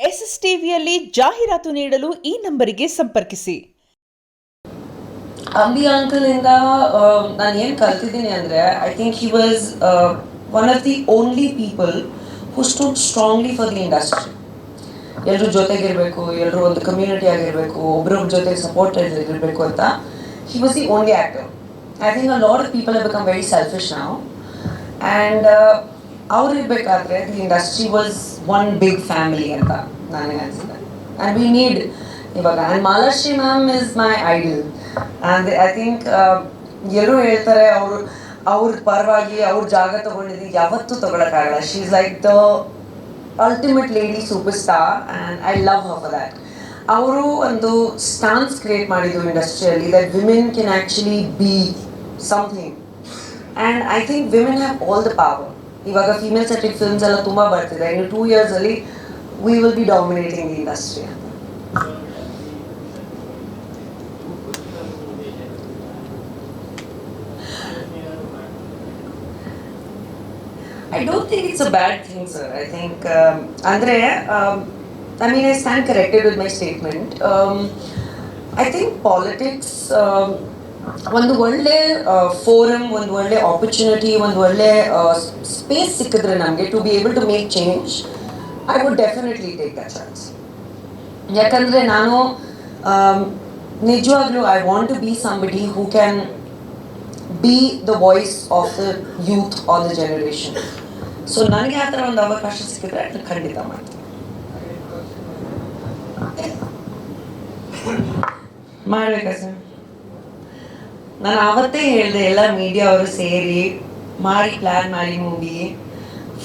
S S ಟಿವಿಯಲ್ಲಿ ಜಾಹೀರಾತು ನೀಡಲು ಈ ನಂಬರಿಗೆ ಸಂಪರ್ಕಿಸಿ. ಅಂಬಿ ಅಂಕಲ್ ಇಂದ ನಾನು ಏನು ಕಲ್ತಿದ್ದೀನಿ ಅಂದರೆ, I think he was one of the only people who stood strongly for the industry. ಎಲ್ಲರೂ ಜೊತೆಗಿರಬೇಕು, ಎಲ್ಲರೂ ಒಂದು ಕಮ್ಯುನಿಟಿ ಆಗಿರಬೇಕು, ಒಬ್ರೊಬ್ರ ಜೊತೆಗೆ ಸಪೋರ್ಟ್ ಇರಬೇಕು ಅಂತ. He was the only actor. I think a lot of people have become very selfish ನಾವು. And ಅವ್ರು ಇರಬೇಕಾದ್ರೆ the industry was one big family ಅಂತ ನನಗೆ ಅನಿಸಿದೆ. ಆ್ಯಂಡ್ ವಿ ನೀಡ್ ಇವಾಗ. And Malashri ma'am is my idol. And I think ಎಲ್ಲರೂ ಹೇಳ್ತಾರೆ ಅವ್ರ ಪರವಾಗಿ ಅವ್ರ ಜಾಗ ತೊಗೊಂಡಿದ್ದು ಯಾವತ್ತೂ ತೊಗೊಳಕ್ಕಾಗಲ್ಲ. She is like the ultimate lady super star and I love her for that. ಅವರು ಒಂದು ಸ್ಟಾನ್ಸ್ ಕ್ರಿಯೇಟ್ ಮಾಡಿದ್ರು ಇಂಡಸ್ಟ್ರಿಯಲ್ಲಿ, that women can actually be something. And I think women have all the power. ಇವಾಗ ಫೀಮೇಲ್ ಸೆಂಟ್ರಿಕ್ ಫಿಲ್ಮ್ಸ್ ಎಲ್ಲ ತುಂಬ ಬರ್ತಿದೆ. ಇನ್ನು 2 yearsಲ್ಲಿ we will be dominating the industry. I don't think it's a bad thing, sir. I think, I mean, I stand corrected with my statement. I think politics, ಒಂದು ಒಳ್ಳೆ forum, ಒಂದು ಒಳ್ಳೆ opportunity, ಒಂದು ಒಳ್ಳೆ ಸ್ಪೇಸ್ ಸಿಕ್ಕಿದ್ರೆ ನಮಗೆ to be able to make change, I would definitely take that chance. ಯಾಕಂದರೆ ನಾನು ನಿಜವಾಗ್ಲೂ I want to be somebody who can be the voice of the youth or the generation. So ನನಗೆ ಆ ಥರ ಒಂದು ಅವಕಾಶ ಸಿಕ್ಕಿದ್ರೆ ಅದನ್ನು ಖಂಡಿತ ಮಾಡ್ತೀನಿ. ಮಾಡ್ಬೇಕಾ ಸರ್? ನಾನು ಆವತ್ತೇ ಹೇಳಿದೆ, ಎಲ್ಲ ಮೀಡಿಯಾ ಅವರು ಸೇರಿ ಪ್ಲ್ಯಾನ್ ಮಾಡಿ ಮೂವಿ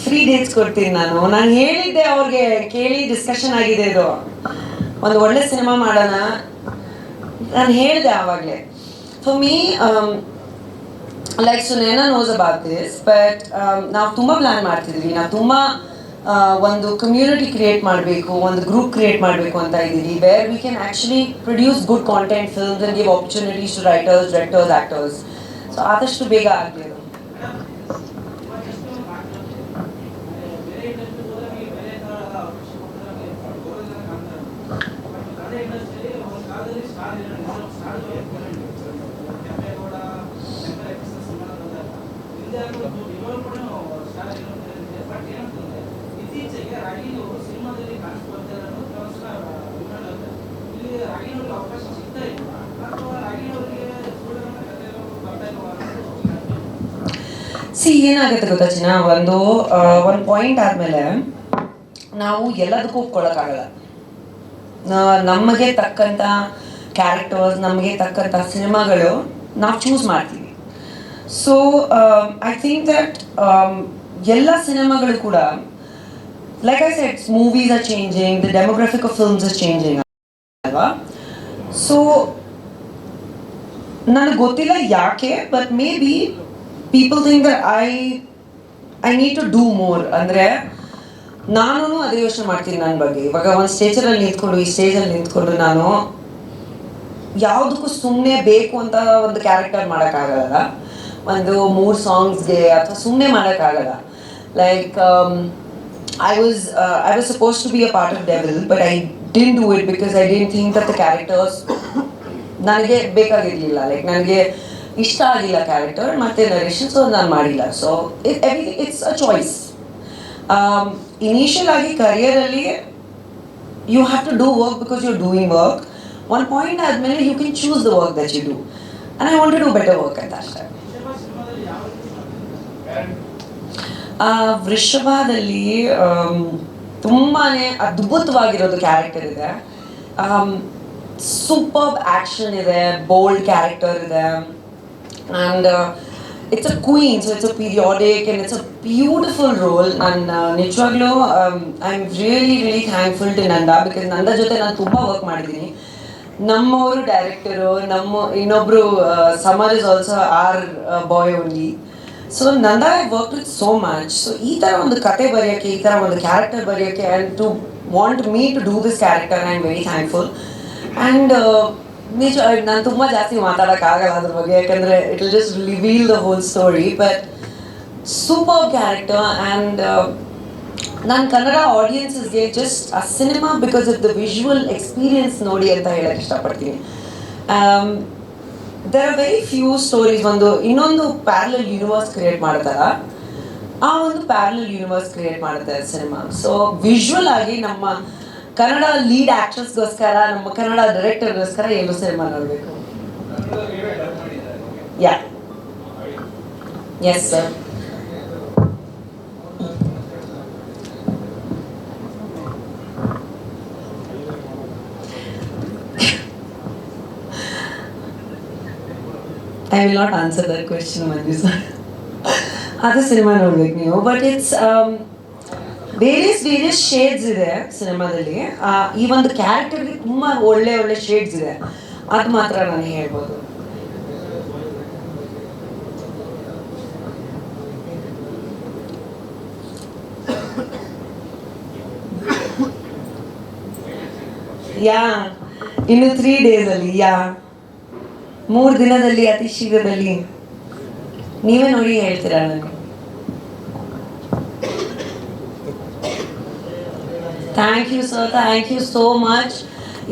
ಫ್ರೀ ಡೇಟ್ಸ್ ಕೊಡ್ತೀನಿ. ನಾನು ಹೇಳಿದ್ದೆ ಅವ್ರಿಗೆ, ಕೇಳಿ ಡಿಸ್ಕಷನ್ ಆಗಿದೆ, ಇದು ಒಂದು ಒಳ್ಳೆ ಸಿನಿಮಾ ಮಾಡೋಣ ನಾನು ಹೇಳಿದೆ ಆವಾಗಲೇ. For me like Sunaina knows about this, but ನಾವು ತುಂಬ ಪ್ಲ್ಯಾನ್ ಮಾಡ್ತಿದ್ವಿ. ನಾವು ತುಂಬ ಒಂದು ಕಮ್ಯುನಿಟಿ ಕ್ರಿಯೇಟ್ ಮಾಡಬೇಕು, ಒಂದು ಗ್ರೂಪ್ ಕ್ರಿಯೇಟ್ ಮಾಡಬೇಕು ಅಂತ ಇದ್ದೀವಿ, where we can actually produce good content films and give opportunities to writers, directors, actors. So ಆದಷ್ಟು ಬೇಗ ಆಗಲಿ ಅದು. ಏನಾಗುತ್ತೆ ಗೊತ್ತಾ ಚಿನ್ನ, ಒಂದು ಪಾಯಿಂಟ್ ಆದಮೇಲೆ ನಾವು ಎಲ್ಲದಕ್ಕೂ ಒಪ್ಕೊಳ್ಳೋಕ್ಕಾಗಲ್ಲ. ನಮಗೆ ತಕ್ಕಂಥ ಕ್ಯಾರೆಕ್ಟರ್ಸ್, ನಮಗೆ ತಕ್ಕಂಥ ಸಿನಿಮಾಗಳು ನಾವು ಚೂಸ್ ಮಾಡ್ತೀವಿ. ಸೊ ಐ ಥಿಂಕ್ ದಟ್ ಎಲ್ಲ ಸಿನಿಮಾಗಳು ಕೂಡ, like I said, movies are changing, the demographic of films is changing ಅಲ್ವಾ. ಸೊ ನನಗೆ ಗೊತ್ತಿಲ್ಲ ಯಾಕೆ, but maybe people think that I need to do more. ಅಂದರೆ ನಾನು ಅದೇ ಯೋಚನೆ ಮಾಡ್ತೀನಿ ನನ್ನ ಬಗ್ಗೆ. ಇವಾಗ ಒಂದು ಸ್ಟೇಜಲ್ಲಿ ನಿಂತ್ಕೊಂಡು, ಈ ಸ್ಟೇಜಲ್ಲಿ ನಿಂತ್ಕೊಂಡು ನಾನು ಯಾವುದಕ್ಕೂ ಸುಮ್ಮನೆ ಬೇಕು ಅಂತ ಒಂದು ಕ್ಯಾರೆಕ್ಟರ್ ಮಾಡೋಕ್ಕಾಗಲ್ಲ. ಒಂದು 3 ಸಾಂಗ್ಸ್ಗೆ ಅಥವಾ ಸುಮ್ಮನೆ ಮಾಡೋಕ್ಕಾಗಲ್ಲ. Like I was supposed to be a part of Devil, but I didn't do it because I didn't think that the characters ನನಗೆ ಬೇಕಾಗಿರಲಿಲ್ಲ. ಲೈಕ್ ನನಗೆ ಇಷ್ಟ ಆಗಿಲ್ಲ ಕ್ಯಾರೆಕ್ಟರ್ ಮತ್ತು ನರೇಷನ್, ಸೊ ನಾನು ಮಾಡಿಲ್ಲ. So it's a choice. Initial ಆಗಿ ಕರಿಯರಲ್ಲಿ you have to do work because you are doing work. ಒಂದು ಪಾಯಿಂಟ್ ಆದಮೇಲೆ you can choose the work that you do, and I want to do better work ಅಂತ ಅಷ್ಟೇ. ವೃಷಭದಲ್ಲಿ ತುಂಬಾ ಅದ್ಭುತವಾಗಿರೋದು character ಇದೆ. ಸೂಪರ್ ಆ್ಯಕ್ಷನ್ ಇದೆ, ಬೋಲ್ಡ್ ಕ್ಯಾರೆಕ್ಟರ್ ಇದೆ, and it's a queen, so it's a periodic and it's a beautiful role. ನಾನು ನಿಜವಾಗ್ಲೂ I am really thankful to Nanda, because Nanda ಜೊತೆ ನಾನು ತುಂಬ ವರ್ಕ್ ಮಾಡಿದ್ದೀನಿ. ನಮ್ಮವರು ಡೈರೆಕ್ಟರು, ಇನ್ನೊಬ್ಬರು Samar is also our boy only. So Nanda I work with so much. So ಈ ಥರ ಒಂದು ಕತೆ ಬರೆಯೋಕ್ಕೆ, ಈ ಥರ ಒಂದು ಕ್ಯಾರೆಕ್ಟರ್ ಬರೆಯೋಕ್ಕೆ, and to want me to do this character, I am very thankful. And ನಿಜ ನಾನು ತುಂಬ ಜಾಸ್ತಿ ಮಾತಾಡೋಕ್ಕಾಗಲ್ಲ ಅದ್ರ ಬಗ್ಗೆ, ಯಾಕಂದರೆ it will just reveal the whole story. But super character, and ನಾನು ಕನ್ನಡ ಆಡಿಯನ್ಸಸ್ಗೆ ಜಸ್ಟ್ ಆ cinema because of the visual experience ನೋಡಿ ಅಂತ ಹೇಳಕ್ಕೆ ಇಷ್ಟಪಡ್ತೀನಿ. There are very few stories ಇನ್ನೊಂದು ಪ್ಯಾರಲಲ್ ಯೂನಿವರ್ಸ್ ಕ್ರಿಯೇಟ್ ಮಾಡ್ತಾರ, ಆ ಒಂದು ಪ್ಯಾರಲಲ್ ಯೂನಿವರ್ಸ್ ಕ್ರಿಯೇಟ್ ಮಾಡುತ್ತೆ ಸಿನಿಮಾ. ಸೊ ವಿಜುವಲ್ ಆಗಿ ನಮ್ಮ ಕನ್ನಡ ಲೀಡ್ ಆಕ್ಟರ್ಸ್ಗೋಸ್ಕರ, ನಮ್ಮ ಕನ್ನಡ ಡೈರೆಕ್ಟರ್ಗೋಸ್ಕರ ಎಲ್ಲರೂ ಸಿನಿಮಾ ನೋಡಬೇಕು. Yeah yes sir. I will not answer that question, Manju sir. ಅದು ಸಿನಿಮಾ ನೋಡ್ಬೇಕು ನೀವು. ಬಟ್ ಇಟ್ಸ್ ವೇರಿಯಸ್ ಶೇಡ್ಸ್ ಇದೆ ಸಿನಿಮಾದಲ್ಲಿ. ಈ ಒಂದು ಕ್ಯಾರೆಕ್ಟರ್ಗೆ ತುಂಬ ಒಳ್ಳೆ ಶೇಡ್ಸ್ ಇದೆ, ಅದು ಮಾತ್ರ ನಾನು ಹೇಳ್ಬೋದು. ಯಾ ಇನ್ನು 3 days ಅಲ್ಲಿ, 3 ದಿನದಲ್ಲಿ, ಅತಿ ಶೀಘ್ರದಲ್ಲಿ ನೀವೇ ನೋಡಿ ಹೇಳ್ತೀರಾ ನನಗೆ. Thank you sir, thank you so much.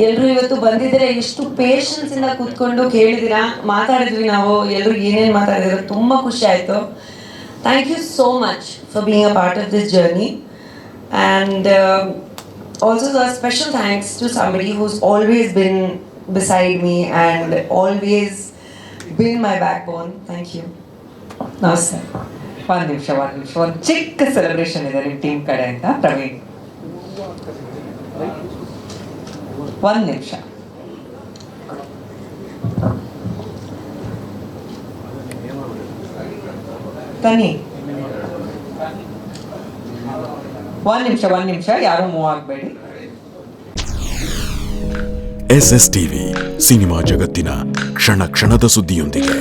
ಎಲ್ಲರೂ ಇವತ್ತು ಬಂದಿದ್ದೀರಾ, ಎಷ್ಟು ಪೇಷನ್ಸ್ ಇಂದ ಕೂತ್ಕೊಂಡು ಕೇಳಿದ್ದೀರಾ. ಮಾತಾಡಿದ್ವಿ ನಾವು, ಎಲ್ಲರೂ ಏನೇನು ಮಾತಾಡಿದ್ರು, ತುಂಬ ಖುಷಿ ಆಯಿತು. Thank you so much for being a part of this journey. And also a special thanks to somebody who's always been beside me and always been my backbone. Thank you. Namaste. ಒಂದು ನಿಮಿಷ ಒಂದು ಚಿಕ್ಕ celebration ಇದೆ ನಿಮ್ಮ team ಕಡೆಯಿಂದ. ಪ್ರವೀಣ್, ಒಂದು ನಿಮಿಷ. ತನ್ನಿ, ಒಂದು ನಿಮಿಷ, ಯಾರು ಮೂವ್ ಆಗಬೇಡಿ. SS TV ಸಿನಿಮಾ ಜಗತ್ತಿನ ಕ್ಷಣ ಕ್ಷಣದ ಸುದ್ದಿಯೊಂದಿಗೆ.